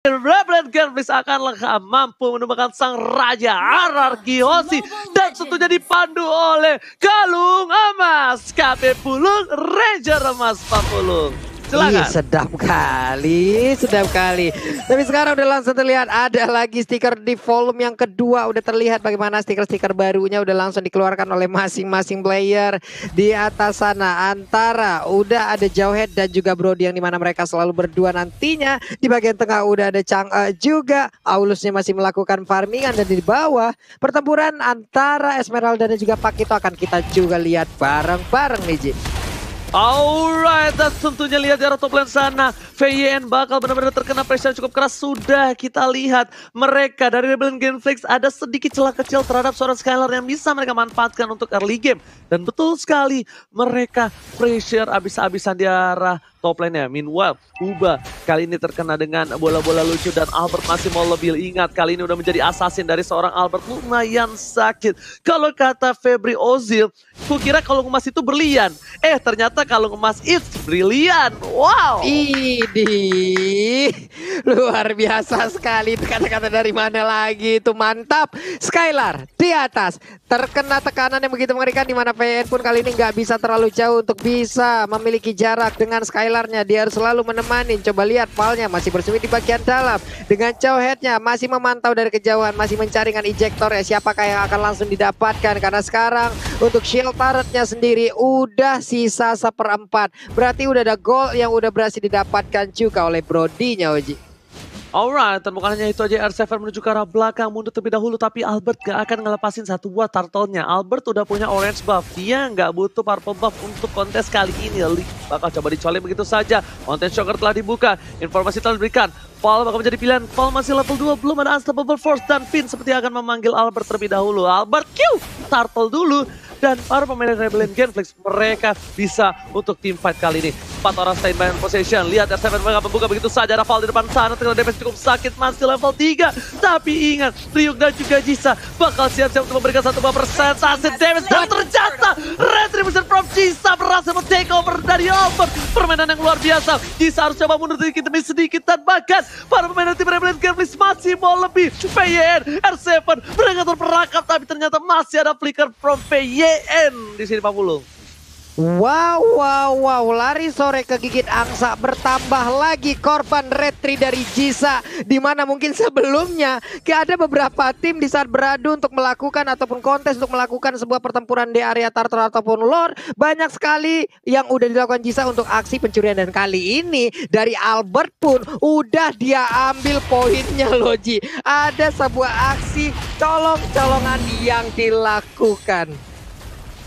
Rebellion Gameplay akan mampu menemukan sang raja Hierarchy Hoshi dan tentunya dipandu oleh Galung Emas KP Pulung Ranger Emas Papulung. Silakan. Ih, sedap kali. Tapi sekarang udah langsung terlihat ada lagi stiker di volume yang kedua. Udah terlihat bagaimana stiker-stiker barunya udah langsung dikeluarkan oleh masing-masing player di atas sana. Antara udah ada Jauhead dan juga Brody yang dimana mereka selalu berdua nantinya. Di bagian tengah udah ada Chang'e juga. Aulusnya masih melakukan farmingan dan di bawah pertempuran antara Esmeralda dan juga Pakito akan kita juga lihat bareng-bareng nih Ji. Alright, dan tentunya lihat di arah top lane sana, VYN bakal benar-benar terkena pressure cukup keras. Sudah kita lihat mereka dari Rebellion Genflix ada sedikit celah kecil terhadap seorang Skylar yang bisa mereka manfaatkan untuk early game. Dan betul sekali mereka pressure abis-abisan di arah top lane-nya. Meanwhile, Uba kali ini terkena dengan bola-bola lucu dan Albert masih mau lebih. Ingat, kali ini udah menjadi assassin dari seorang Albert, lumayan sakit. Kalau kata Febri Ozil, kukira kalau emas itu berlian. Ternyata kalau emas it's brilian. Wow. Idih, luar biasa sekali. Itu kata-kata dari mana lagi? Itu mantap. Skylar di atas terkena tekanan yang begitu mengerikan, di mana VN pun kali ini nggak bisa terlalu jauh untuk bisa memiliki jarak dengan Skylarnya. Dia harus selalu menemani. Coba lihat Valnya masih bersembunyi di bagian dalam dengan Jauheadnya masih memantau dari kejauhan, masih mencari dengan ejectornya siapakah yang akan langsung didapatkan. Karena sekarang untuk shield turretnya sendiri udah sisa 1/4. Berarti udah ada goal yang udah berhasil didapatkan juga oleh Brody-nya Oji. Alright, dan bukan hanya itu aja, R7 menuju ke arah belakang, mundur terlebih dahulu, tapi Albert gak akan ngelepasin satu buah turtle-nya. Albert udah punya orange buff, dia gak butuh purple buff untuk kontes kali ini. Bakal coba dicolek begitu saja, konten shocker telah dibuka, informasi telah diberikan. Paul bakal menjadi pilihan, Paul masih level 2, belum ada unstoppable force, dan Finn seperti akan memanggil Albert terlebih dahulu. Albert Q, turtle dulu, dan para pemain Rebellion Genflix mereka bisa untuk team fight kali ini. 4 orang stay by possession, lihat R7 mereka membuka begitu saja, ada Val di depan sana, terkena damage cukup sakit, masih level 3. Tapi ingat, Ryuk dan juga Jisa bakal siap-siap untuk memberikan satu buah persentase damage. Dan ternyata Retribution from Jisa berhasil men-take over dari Albert. Permainan yang luar biasa, Jisa harus coba mundur sedikit demi sedikit, dan bahkan para pemain tim Rebellion Genflix masih mau lebih. VYN, R7 berengatur perangkap, tapi ternyata masih ada flicker from VYN di sini Pak Pulung. Wow, lari sore kegigit angsa, bertambah lagi korban retri dari Jisa. Dimana mungkin sebelumnya ada beberapa tim di saat beradu untuk melakukan ataupun kontes untuk melakukan sebuah pertempuran di area turtle ataupun lore, banyak sekali yang udah dilakukan Jisa untuk aksi pencurian. Dan kali ini dari Albert pun udah dia ambil poinnya loh Ji. Ada sebuah aksi colong-colongan yang dilakukan.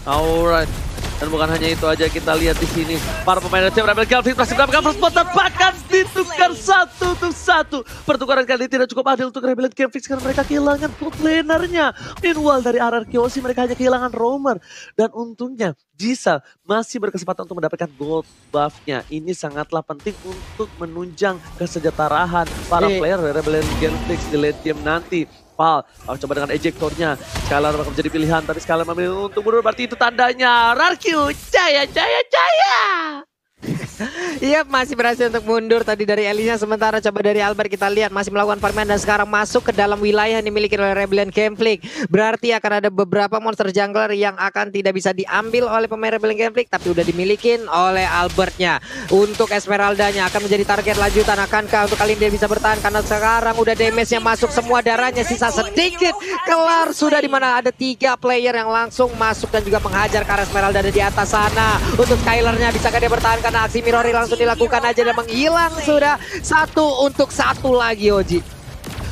Alright. Dan bukan hanya itu aja, kita lihat di sini para pemain tim Rebellion Genflix masih mendapatkan first spot dan bahkan ditukar 1-1. Pertukaran kali ini tidak cukup adil untuk Rebellion Genflix karena mereka kehilangan bot lanernya. Meanwhile dari Hierarchy Hoshi mereka hanya kehilangan roamer. Dan untungnya Jisa masih berkesempatan untuk mendapatkan gold buff-nya. Ini sangatlah penting untuk menunjang kesejahteraan para player Rebellion Genflix di late game nanti. Val, coba dengan ejectornya. Skylar bakal menjadi pilihan, tapi Skylar memilih untuk mundur, berarti itu tandanya Rarkyu, jaya. Iya, masih berhasil untuk mundur tadi dari Elisa. Sementara coba dari Albert kita lihat masih melakukan farman dan sekarang masuk ke dalam wilayah yang dimiliki oleh Rebellion Genflix. Berarti akan ada beberapa monster jungler yang akan tidak bisa diambil oleh pemain Rebellion Genflix, tapi udah dimiliki oleh Albertnya. Untuk Esmeraldanya akan menjadi target lanjutan. Akankah untuk kali ini dia bisa bertahan? Karena sekarang udah damage-nya masuk semua, darahnya sisa sedikit. Kelar sudah, dimana ada 3 player yang langsung masuk dan juga menghajar ke arah Esmeralda di atas sana. Untuk Skylarnya bisakah dia bertahan karena aksi Mirori langsung dilakukan aja dan menghilang sudah 1 untuk 1 lagi Oji.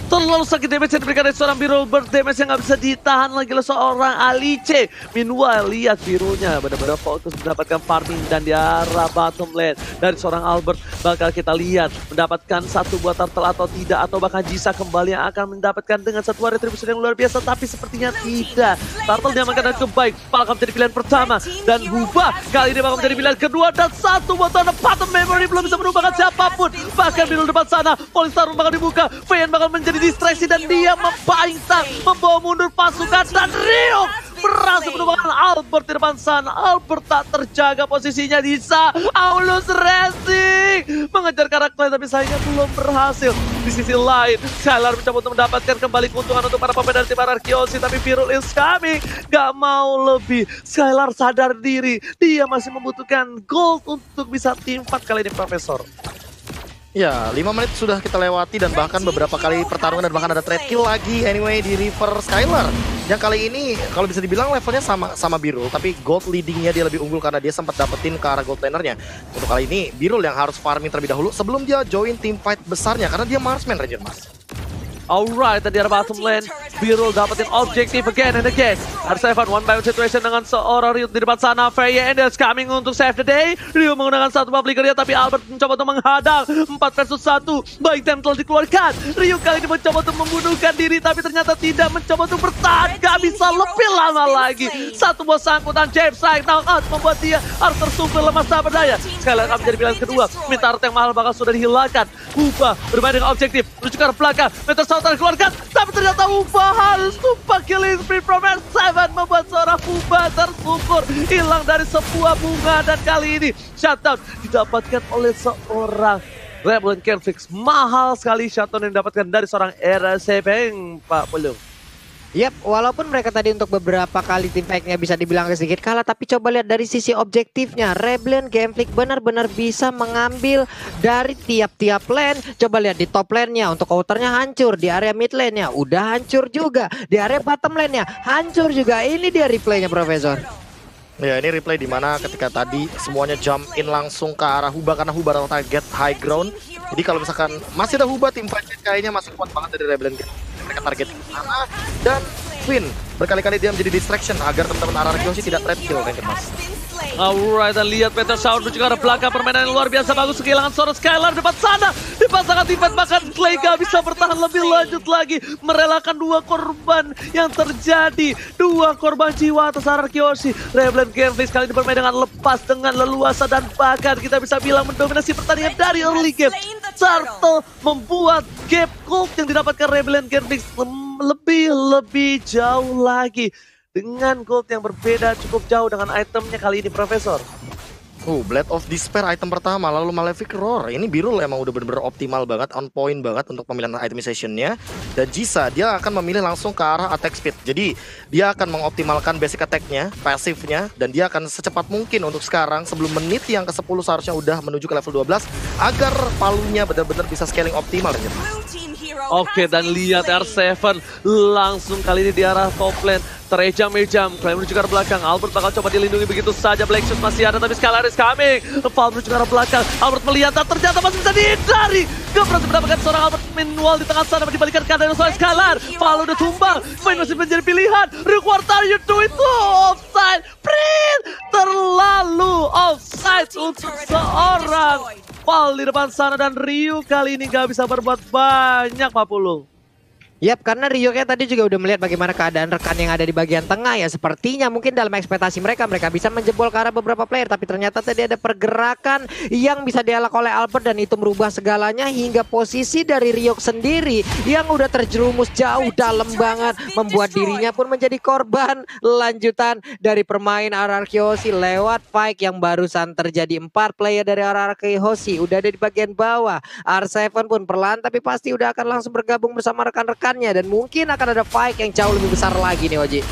Terlalu sakit damage yang diberikan dari seorang Biru, damage yang gak bisa ditahan lagi oleh seorang Alice. Meanwhile, lihat Birunya benar-benar fokus mendapatkan farming dan di arah bottom lane dari seorang Albert. Bakal kita lihat mendapatkan satu buah turtle atau tidak, atau bahkan Jisa kembali yang akan mendapatkan dengan satu retribution yang luar biasa, tapi sepertinya tidak. Turtle diamankan dan cukup baik, bakal menjadi pilihan pertama, dan Huba kali ini bakal menjadi pilihan kedua, dan satu buah turtle bottom memory belum bisa menubahkan siapapun. Bahkan Biru depan sana, Polystar bakal dibuka, VN bakal menjadi distraksi dan dia membaingkan, membawa mundur pasukan, dan Ryuk berhasil menumbangkan Albert di depan sana. Albert tak terjaga posisinya. Disa, Aulus Racing mengejar ke arah Clay, tapi sayangnya belum berhasil. Di sisi lain, Skylar mencoba untuk mendapatkan kembali keuntungan untuk para pemain dari tim Ararkiosi, tapi Virul is coming. Gak mau lebih. Skylar sadar diri, dia masih membutuhkan gold untuk bisa team fight kali ini, Profesor. Ya, 5 menit sudah kita lewati dan bahkan beberapa kali pertarungan dan bahkan ada trade kill lagi anyway di River Skylar. Yang kali ini kalau bisa dibilang levelnya sama Birul, tapi gold leadingnya dia lebih unggul karena dia sempat dapetin ke arah gold lanernya. Untuk kali ini Birul yang harus farming terlebih dahulu sebelum dia join team fight besarnya karena dia marksman Ranger Mas. Alright, tadi ada bottom lane. Birul dapetin objektif again and again. R7 one by one situation dengan seorang Ryu di depan sana. Freya and is coming untuk save the day. Ryu menggunakan satu buff flickernya, tapi Albert mencoba untuk menghadang. 4 versus 1. Baik time telah dikeluarkan. Ryu kali ini mencoba untuk membunuhkan diri, tapi ternyata tidak, mencoba untuk bertahan. Gak bisa lebih lama lagi. Satu buah sangkutan James Side knock out membuat dia harus tersungkur lemah tak berdaya. Sekali lagi akan menjadi pilihan kedua. Minta art yang mahal bakal sudah dihilangkan. Uba bermain dengan objektif. Menuju ke arah belakang. Meter keluarkan, tapi ternyata Uba harus tumpah killing spree from R7 membuat seorang Uba tersungkur hilang dari sebuah bunga, dan kali ini shutdown didapatkan oleh seorang Rebellion Kenfix. Mahal sekali shutdown yang didapatkan dari seorang R7, Pak Pulung. Yap, walaupun mereka tadi untuk beberapa kali tim fight-nya bisa dibilang sedikit kalah, tapi coba lihat dari sisi objektifnya, Rebellion Gameplay benar-benar bisa mengambil dari tiap-tiap lane. Coba lihat di top lane-nya untuk counternya hancur, di area mid lane-nya udah hancur juga, di area bottom lane-nya hancur juga. Ini dia replaynya, Profesor. Ya, ini replay dimana ketika tadi semuanya jump in langsung ke arah Huba karena Huba adalah target high ground. Jadi kalau misalkan masih ada Huba, tim fight kayaknya masih kuat banget dari Rebellion. Mereka target ke sana dan Queen berkali-kali dia menjadi distraction agar teman-teman Ararkiosi tidak trade kill, Mas. Alright, dan lihat Peter Shaw menuju ke arah belakang, permainan yang luar biasa bagus, kehilangan seorang Skylar depan sana, dipasangkan tim fight, bahkan Clay gak bisa bertahan lebih lanjut lagi, merelakan 2 korban yang terjadi, 2 korban jiwa atas Ararkiosi. Rebellion Gameplay kali ini bermain dengan lepas, dengan leluasa, dan bahkan kita bisa bilang mendominasi pertandingan dari early game. Turtle membuat gap gold yang didapatkan Rebellion Gameplay lebih jauh lagi. Dengan gold yang berbeda cukup jauh dengan itemnya kali ini, Profesor. Blade of Despair item pertama, lalu Malefic Roar. Ini Birul emang udah bener-bener optimal banget, on point banget untuk pemilihan itemization-nya. Dan Jisa, dia akan memilih langsung ke arah attack speed. Jadi, dia akan mengoptimalkan basic attack-nya, pasif-nya, dan dia akan secepat mungkin untuk sekarang, sebelum menit yang ke-10 seharusnya udah menuju ke level 12, agar palunya benar-benar bisa scaling optimal. Oke, dan lihat R7 langsung kali ini di arah top lane. Terejam-ejam, Clay menuju ke arah belakang. Albert bakal coba dilindungi begitu saja. Black Shoes masih ada, tapi Skylar is coming. Val menuju ke arah belakang. Albert melihat, ternyata masih bisa dihindari. Gak berhasil mendapatkan seorang Albert Manual di tengah sana, dibalikan ke arah seorang Skylar. Val udah tumbang, main masih menjadi pilihan. Rick, what are you doing? Offside, Prit! Terlalu offside untuk seorang Val di depan sana, dan Ryu kali ini gak bisa berbuat banyak, Pak Pulung. Yap, karena Rio kayak tadi juga udah melihat bagaimana keadaan rekan yang ada di bagian tengah ya. Sepertinya mungkin dalam ekspektasi mereka bisa menjebol ke arah beberapa player. Tapi ternyata tadi ada pergerakan yang bisa dialak oleh Albert, dan itu merubah segalanya hingga posisi dari Rio sendiri yang udah terjerumus jauh dalam banget, membuat dirinya pun menjadi korban lanjutan dari permain Ararkiosi lewat fight yang barusan terjadi. 4 player dari Ararkiosi udah ada di bagian bawah. R7 pun perlahan tapi pasti udah akan langsung bergabung bersama rekan-rekan, dan mungkin akan ada fight yang jauh lebih besar lagi nih, Oji.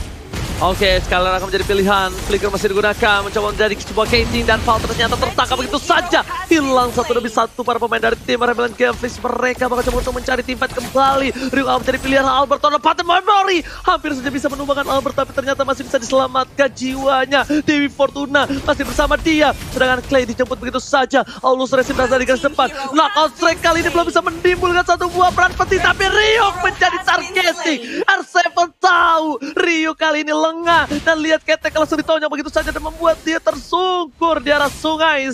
Oke, Skylar akan menjadi pilihan. Flicker masih digunakan, mencoba menjadi sebuah casing, dan Val ternyata tertangkap begitu saja. Hilang satu demi satu para pemain dari tim Rebellion Gameplay. Mereka bakal coba untuk mencari tim fight kembali. Ryu akan menjadi pilihan Albert on the pattern memory. Hampir saja bisa menumbangkan Albert, tapi ternyata masih bisa diselamatkan jiwanya. Dewi Fortuna masih bersama dia. Sedangkan Clay dijemput begitu saja. Aulus Racing berasal di garis depan. Knockout strike kali ini belum bisa menimbulkan satu buah peran penting, tapi Ryu menjadi targeting. R7 tahu Ryu kali ini lengah, dan lihat ketek langsung ditonjok begitu saja dan membuat dia tersungkur di arah sungai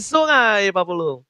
Pak Pulung.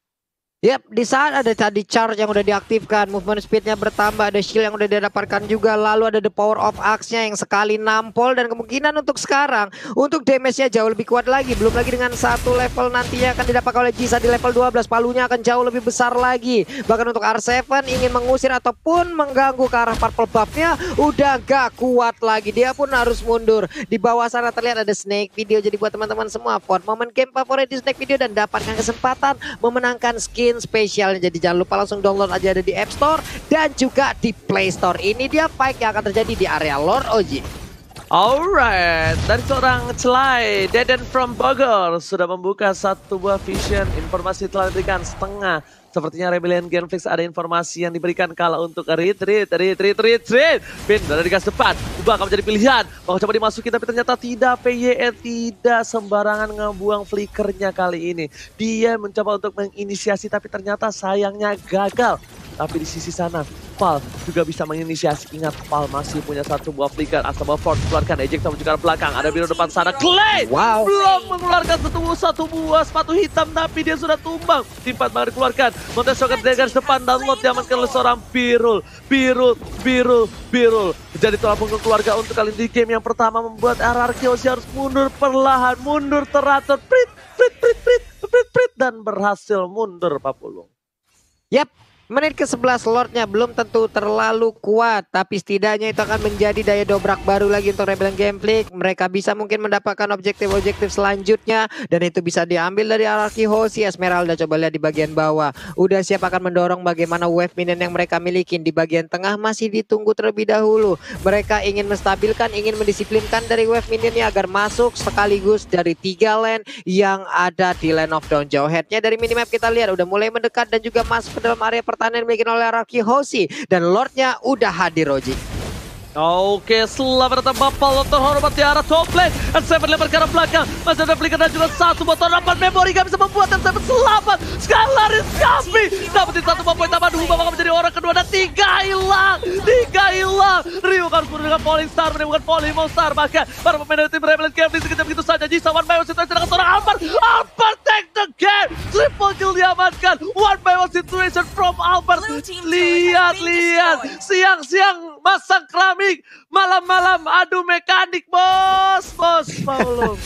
Yap, di saat ada tadi charge yang udah diaktifkan, movement speednya bertambah, ada shield yang udah didapatkan juga, lalu ada the power of axe-nya yang sekali nampol, dan kemungkinan untuk sekarang, untuk damage-nya jauh lebih kuat lagi, belum lagi dengan satu level nantinya akan didapatkan oleh Jisa di level 12, palunya akan jauh lebih besar lagi, bahkan untuk R7 ingin mengusir ataupun mengganggu ke arah purple buff-nya, udah gak kuat lagi, dia pun harus mundur. Di bawah sana terlihat ada Snake Video, jadi buat teman-teman semua, vote momen game favorit di Snake Video dan dapatkan kesempatan memenangkan skin spesialnya. Jadi jangan lupa langsung download aja, ada di App Store dan juga di Play Store. Ini dia fight yang akan terjadi di area Lord Oji. Alright, dari seorang Celai, Deden from Bogor sudah membuka satu buah vision. Informasi telah diberikan setengah. Sepertinya Rebellion Genflix ada informasi yang diberikan kalau untuk retreat. Pin berada di gas depan, bakal menjadi pilihan. Mau coba dimasukin tapi ternyata tidak. PYE tidak sembarangan ngebuang flickernya kali ini. Dia mencoba untuk menginisiasi tapi ternyata sayangnya gagal. Tapi di sisi sana, Pal juga bisa menginisiasi. Ingat, Pal masih punya satu buah flicker. Asal Ford keluarkan, eject sama juga belakang. Ada biru depan sana, Clay! Wow. Belum mengeluarkan satu buah sepatu hitam, tapi dia sudah tumbang. Timpat baru dikeluarkan. Montes Shocker dari garis depan, download diamankan oleh seorang Birul. Jadi tulang punggung keluarga untuk kali ini di game yang pertama membuat RRQ harus mundur perlahan, mundur teratur, prit, dan berhasil mundur Papulung. Yap. Menit ke-11 Lordnya belum tentu terlalu kuat, tapi setidaknya itu akan menjadi daya dobrak baru lagi untuk Rebellion Genflix. Mereka bisa mungkin mendapatkan objektif-objektif selanjutnya, dan itu bisa diambil dari Araki Hoshi. Esmeralda coba lihat di bagian bawah, udah siap akan mendorong bagaimana wave minion yang mereka miliki. Di bagian tengah masih ditunggu terlebih dahulu. Mereka ingin menstabilkan, ingin mendisiplinkan dari wave minionnya agar masuk sekaligus dari 3 lane yang ada di Lane of Dawn. Jauh headnya dari minimap kita lihat udah mulai mendekat dan juga masuk ke dalam area pertahanan yang dimiliki oleh Araki Hoshi, dan Lordnya udah hadir, Roji. Oke, selamat datang Bapak terhormat di arah top lane. R7 lebar ke arah belakang. Masih ada flicker dan juga satu botol rapat memori. Gak bisa membuat R7 selamat. Skylaris Gavi dapetin satu poin tambah. Dua bakal menjadi orang kedua dan 3 hilang. Rio harus mundur dengan Falling Star, menemukan Falling Monster. Bahkan para pemain dari tim Rebellion Genflix sekejap begitu saja. Jisa one by one situation dengan seorang Albert. Albert take the game. Triple kill diamankan. One by one situation from Albert. Lihat. Siang-siang masang keramik, malam-malam adu mekanik, bos Paulung.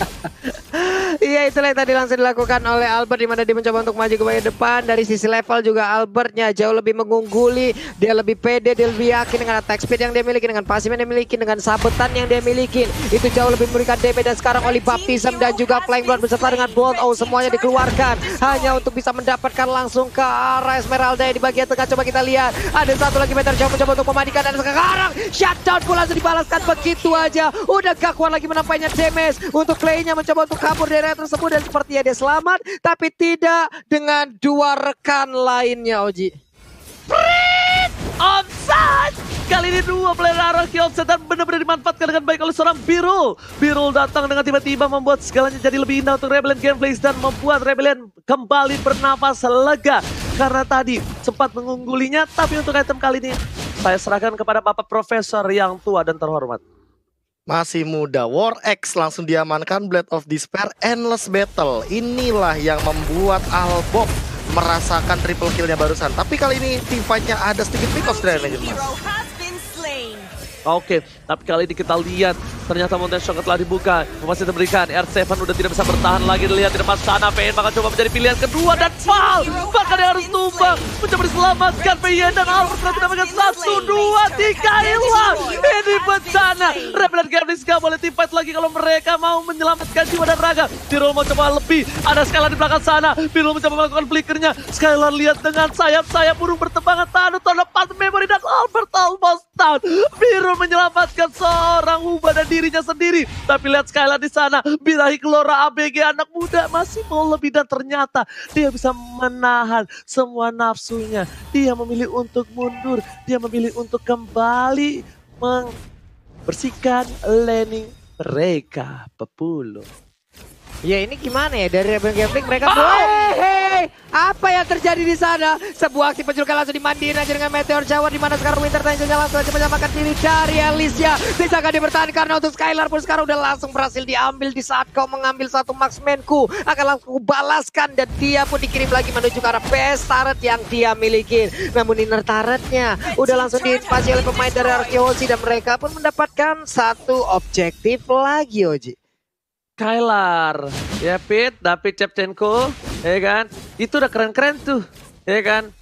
Iya, itulah yang tadi langsung dilakukan oleh Albert, di mana dia mencoba untuk maju ke bagian depan. Dari sisi level juga Albertnya jauh lebih mengungguli, dia lebih pede, dia lebih yakin dengan attack speed yang dia miliki, dengan pasif yang dia miliki, dengan sabetan yang dia miliki. Itu jauh lebih memberikan damage, dan sekarang oleh Baptism dan juga Flying Blood beserta dengan Bolt semuanya dikeluarkan hanya untuk bisa mendapatkan langsung ke arah Esmeralda yang di bagian tengah. Coba kita lihat, ada satu lagi meter jauh mencoba untuk memadikan, dan sekarang shutdown pula langsung dibalaskan begitu aja. Udah gak kuat lagi menampainya damage untuk Clay-nya, mencoba untuk kabur dari area tersebut, dan sepertinya dia selamat, tapi tidak dengan 2 rekan lainnya, Oji. Onside! Kali ini 2 player Araki onside dan benar-benar dimanfaatkan dengan baik oleh seorang Birul. Birul datang dengan tiba-tiba membuat segalanya jadi lebih indah untuk Rebellion Genflix dan membuat Rebellion kembali bernafas lega. Karena tadi sempat mengunggulinya, tapi untuk item kali ini saya serahkan kepada Bapak Profesor yang tua dan terhormat. Masih muda, War X langsung diamankan, Blade of Despair, Endless Battle. Inilah yang membuat Albok merasakan triple killnya barusan. Tapi kali ini team fight-nya ada sedikit pick off dari Legend Mas. Oke, tapi kali ini kita lihat ternyata Mountain Shocker telah dibuka. Masih diberikan, R7 udah tidak bisa bertahan lagi. Dilihat di depan sana, PN bakal coba menjadi pilihan kedua dan foul. Bahkan dia harus tumbang, mencoba diselamatkan PN dan Albert telah mendapatkan 1, 2, 3 hilang. Ini bencana. Rebellion Genflix gak boleh team fight lagi kalau mereka mau menyelamatkan jiwa dan raga. Birul mau coba lebih, ada Skylar di belakang sana. Birul mencoba melakukan flickernya. Skylar lihat dengan sayap-sayap burung bertembangan tahan untuk lepas memory dan Albert almost down. Birul menyelamatkan seorang Uba dan dirinya sendiri. Tapi lihat Skylar di sana, birahi Kelora ABG anak muda masih mau lebih, dan ternyata dia bisa menahan semua nafsunya. Dia memilih untuk mundur, dia memilih untuk kembali membersihkan laning mereka, Pepuluh. Ya ini gimana ya dari Rebel Gambling mereka Hei, apa yang terjadi di sana? Sebuah aksi penjulukan langsung dimandiin aja dengan Meteor Shower di mana sekarang Winter Time juga langsung aja menyelamatkan diri dari Alicia. Bisakah dibertahan karena untuk Skylar pun sekarang udah langsung berhasil diambil di saat kau mengambil satu marksmanku. Akan langsung balaskan dan dia pun dikirim lagi menuju ke arah base turret yang dia miliki. Namun inner turretnya udah langsung diinvasi oleh pemain dari Arkeosi dan mereka pun mendapatkan satu objektif lagi Oji. Skylar, ya Pit, David Shevchenko, ya kan? Itu udah keren-keren tuh, ya kan?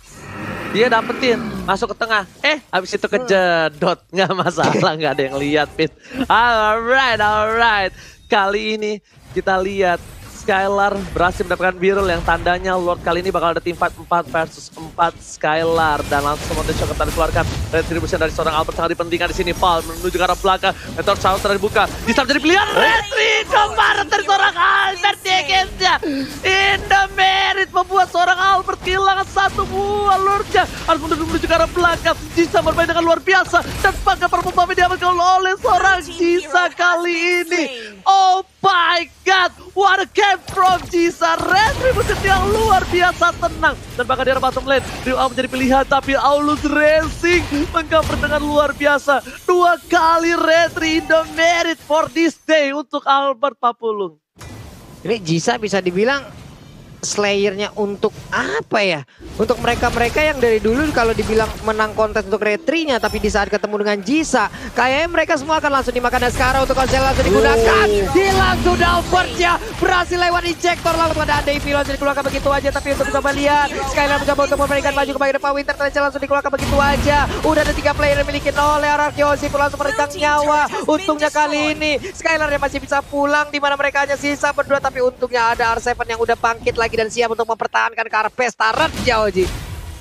Dia dapetin, masuk ke tengah. Habis itu kejedot, nggak masalah, nggak ada yang lihat Pit. Alright. Kali ini kita lihat Skylar berhasil mendapatkan Birul yang tandanya Lord kali ini bakal ada tim fight 4 versus 4 Skylar. Dan langsung Mountain Shock akan dikeluarkan. Retribution dari seorang Albert sangat dipentingkan di sini. Paul menuju ke arah belakang. Meteor Shower terbuka. Bisa menjadi pilihan. Retri kemarin dari seorang Albert Degensnya. In the merit membuat seorang Albert kehilangan satu buah Lordnya. Harus menuju ke arah belakang. Jisa bermain dengan luar biasa. Dan pakai perpumpa diambil oleh seorang Jisa kali ini. Oh my god. What a game from Jisa. Retribution yang luar biasa tenang. Dan bahkan di arah bottom lane, Ryu menjadi pilihan. Tapi Aulus Racing mengcover dengan luar biasa. 2 kali Retri in the merit for this day untuk Albert Papulung. Ini Jisa bisa dibilang Slayernya untuk apa ya? Untuk mereka-mereka yang dari dulu kalau dibilang menang kontes untuk retrinya, tapi di saat ketemu dengan Jisa, kayaknya mereka semua akan langsung dimakan. Dan sekarang untuk konsel langsung digunakan. Langsung Dalbertnya berhasil lewat injektor, langsung ada Ande Ivy langsung dikeluarkan begitu aja. Tapi untuk coba lihat, Skylar mencoba untuk memberikan maju ke bagian depan. Winter Time langsung dikeluarkan begitu aja. Udah ada 3 player yang dimiliki oleh Arkeosi pun langsung meregang nyawa. Untungnya kali ini Skylar yang masih bisa pulang, di mana mereka hanya sisa berdua. Tapi untungnya ada R7 yang udah bangkit lagi dan siap untuk mempertahankan ke arah base turret-nya Oji.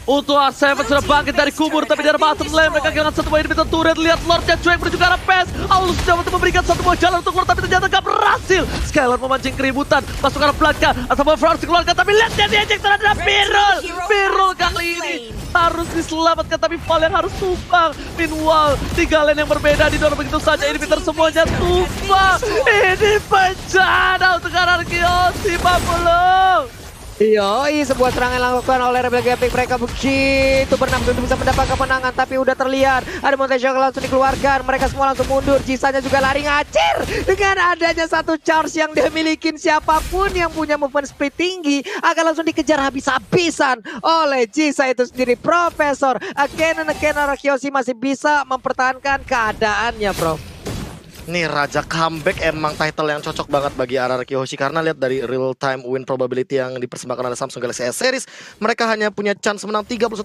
Untuk R7 sudah bangkit dari kubur, tapi dari bottom lane mereka kehilangan satu buah inhibitor turret. Lihat Lordnya cuek menuju ke arah PES. Aulus mencoba untuk memberikan satu buah jalan untuk Lord, tapi ternyata gak berhasil. Skylar memancing keributan, masuk ke arah belakang. Atau harus dikeluarkan, tapi lihat dia diejek terhadap Birul. Birul kali ini harus diselamatkan, tapi Val yang harus tumbang. Meanwhile, 3 lane yang berbeda didorong begitu saja. Inhibitor semuanya tumbang. Ini bencana untuk Arkeosi Papulung. Yoi, sebuah serangan dilakukan oleh Rebel Gambling. Mereka begitu bernafsu untuk bisa mendapatkan kemenangan, tapi udah terlihat ada Mountain Shock langsung dikeluarkan. Mereka semua langsung mundur. Jisanya juga lari ngacir dengan adanya satu charge yang dia milikin. Siapapun yang punya movement speed tinggi akan langsung dikejar habis-habisan oleh Jisa itu sendiri. Profesor again and again Arkeosi masih bisa mempertahankan keadaannya, Prof. Nih Raja Comeback emang title yang cocok banget bagi RRQ Hoshi, karena lihat dari real time win probability yang dipersembahkan oleh Samsung Galaxy S Series, mereka hanya punya chance menang 31%,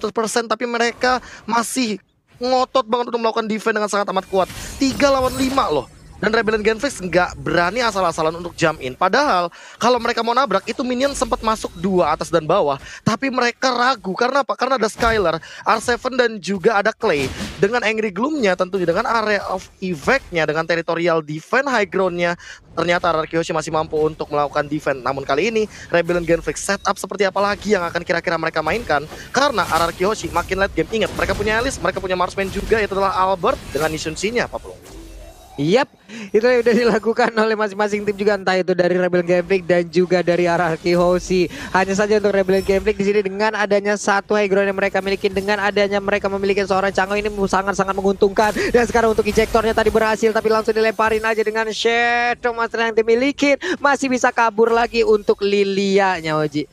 tapi mereka masih ngotot banget untuk melakukan defense dengan sangat amat kuat. 3 lawan 5 loh. Dan Rebellion Genflix nggak berani asal-asalan untuk jump in. Padahal kalau mereka mau nabrak, itu minion sempat masuk 2 atas dan bawah. Tapi mereka ragu, karena apa? Karena ada Skylar, R7 dan juga ada Clay. Dengan Angry Gloom-nya tentunya, dengan area of effect-nya, dengan territorial defense high ground-nya, ternyata RRQ Hoshi masih mampu untuk melakukan defense. Namun kali ini Rebellion Genflix setup seperti apa lagi yang akan kira-kira mereka mainkan? Karena RRQ Hoshi makin late game. Ingat, mereka punya Alice, mereka punya Marksman juga, yaitu adalah Albert dengan Nishun-C-nya, Papulung. Yap, itu yang udah dilakukan oleh masing-masing tim juga, entah itu dari Rebel Gambling dan juga dari RRQ Hoshi. Hanya saja untuk Rebel Gambling di sini dengan adanya satu high ground yang mereka miliki, dengan adanya mereka memiliki seorang Chango ini sangat-sangat menguntungkan. Dan sekarang untuk injektornya tadi berhasil, tapi langsung dilemparin aja dengan Shadow Master yang dimiliki. Masih bisa kabur lagi untuk Lilia-nya, Oji.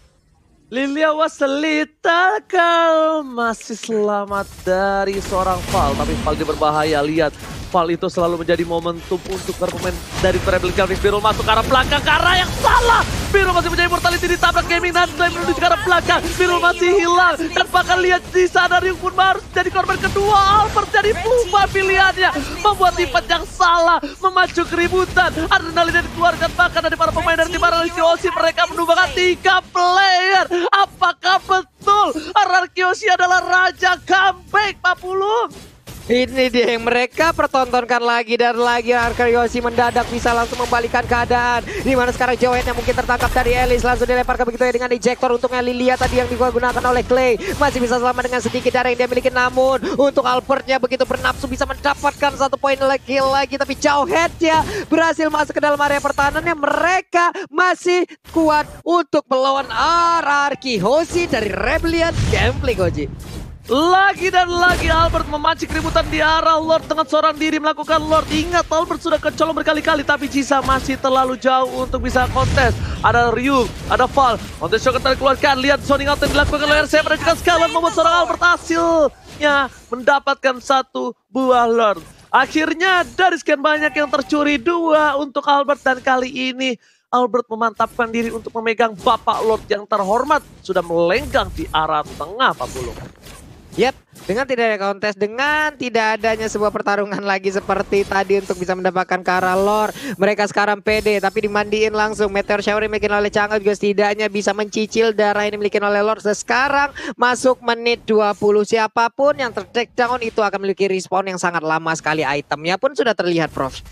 Lilia was a little girl, masih selamat dari seorang Val, tapi Val dia berbahaya. Lihat, Val itu selalu menjadi momentum untuk pemain dari Rebel Gambling. Birul masuk ke arah belakang, ke arah yang salah. Birul masih menjadi mortality, ditabrak gaming dan menuju ke arah belakang. Birul masih hilang, dan bahkan lihat di sana Ryu pun harus jadi korban kedua. Albert jadi lupa pilihannya, membuat tipat yang salah, memacu keributan. Adrenalin yang dikeluarkan bahkan dari para pemain dari tim RRQ Hoshi. Mereka menumbangkan 3 player. Apakah betul RRQ Hoshi adalah Raja Comeback, Papulung? Ini dia yang mereka pertontonkan lagi dan lagi. Arkariosi mendadak bisa langsung membalikan keadaan. Dimana sekarang Joet yang mungkin tertangkap dari Elis langsung dilempar ke begitu ya dengan ejector. Untungnya Lilia tadi yang digunakan oleh Clay masih bisa selamat dengan sedikit darah yang dia miliki. Namun untuk Albertnya begitu bernafsu bisa mendapatkan 1 poin lagi. Tapi Joet ya berhasil masuk ke dalam area pertahanannya. Mereka masih kuat untuk melawan RRQ Hoshi dari Rebellion Gameplay, Koji. Lagi dan lagi Albert memancing keributan di arah Lord dengan seorang diri melakukan Lord. Ingat Albert sudah kecolong berkali-kali tapi Jisa masih terlalu jauh untuk bisa kontes. Ada Ryu, ada Val, kontes shot dikeluarkan. Lihat zoning out yang dilakukan oleh RC dan juga Scalan membuat seorang Albert hasilnya mendapatkan 1 buah Lord. Akhirnya dari sekian banyak yang tercuri 2 untuk Albert dan kali ini Albert memantapkan diri untuk memegang Bapak Lord yang terhormat sudah melenggang di arah tengah Pak Bulung. Yap, dengan tidak ada kontes, dengan tidak adanya sebuah pertarungan lagi seperti tadi untuk bisa mendapatkan ke arah Lord. Mereka sekarang pede, tapi dimandiin langsung. Meteor Shower yang dimiliki oleh Chang'e juga setidaknya bisa mencicil darah yang dimiliki oleh Lord. Dan sekarang masuk menit 20. Siapapun yang ter-take down itu akan memiliki respawn yang sangat lama sekali. Itemnya pun sudah terlihat, Prof.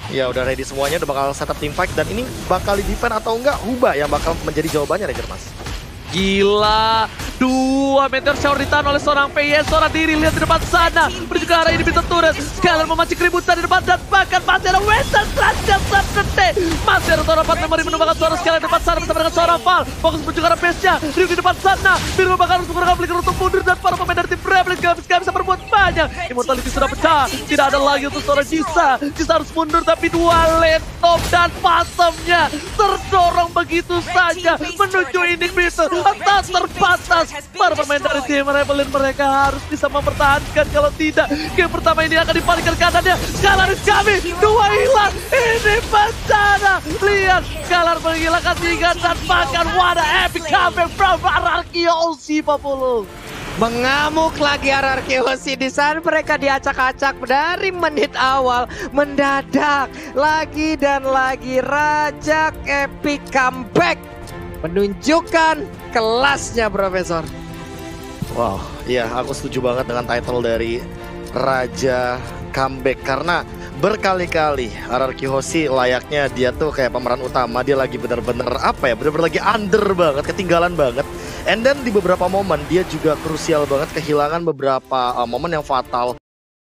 Ya udah ready semuanya, udah bakal setup team fight. Dan ini bakal di defend atau enggak, Huba yang bakal menjadi jawabannya Ranger Mas. Gila, 2 meteor shower ditahan oleh seorang PS, seorang diri lihat di depan sana. Menuju ke arah ini bisa turret. Scalar memancing keributan di depan dan bahkan masih ada Western Transfer Subkete. Masih ada seorang 4 memori menumbangkan suara Scalar di depan sana bersama dengan seorang Val. Fokus menuju ke arah base-nya. Ryu di depan sana. Biru bakal harus menggunakan flicker untuk mundur dan para pemain dari tim Rebel gak bisa berbuat banyak. Immortality sudah pecah. Tidak ada lagi untuk seorang Jisa. Jisa harus mundur tapi 2 laptop dan Phantomnya terdorong begitu saja menuju inhibitor. Entah terbatas. Para pemain dari tim Rebellion mereka harus bisa mempertahankan. Kalau tidak, game pertama ini akan dibalikan kanannya. Scalar kami, 2 hilang. Ini bencana. Lihat, Scalar menghilangkan 3 dan bahkan what a epic comeback from RRQ Hoshi Papulu. Mengamuk lagi RRQ Hoshi di sana, mereka diacak-acak dari menit awal. Mendadak lagi dan lagi Raja epic comeback menunjukkan kelasnya, Profesor. Wow, iya aku setuju banget dengan title dari Raja Comeback. Karena berkali-kali RRQ Hoshi layaknya dia tuh kayak pemeran utama. Dia lagi bener-bener apa ya, bener-bener lagi under banget, ketinggalan banget. And then di beberapa momen dia juga krusial banget, kehilangan beberapa momen yang fatal.